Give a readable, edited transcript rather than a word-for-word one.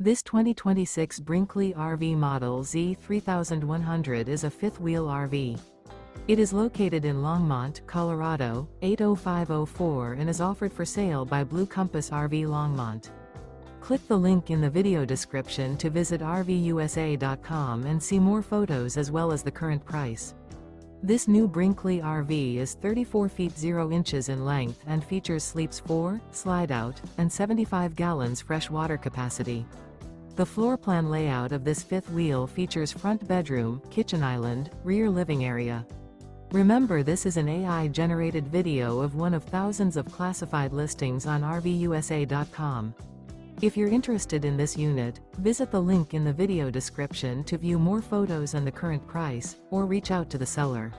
This 2026 Brinkley RV Model Z 3100 is a fifth-wheel RV. It is located in Longmont, Colorado, 80504 and is offered for sale by Blue Compass RV Longmont. Click the link in the video description to visit RVUSA.com and see more photos as well as the current price. This new Brinkley RV is 34 feet 0 inches in length and features sleeps 4, slide-out, and 75 gallons fresh water capacity. The floor plan layout of this fifth wheel features front bedroom, kitchen island, rear living area. Remember, this is an AI-generated video of one of thousands of classified listings on RVUSA.com. If you're interested in this unit, visit the link in the video description to view more photos and the current price, or reach out to the seller.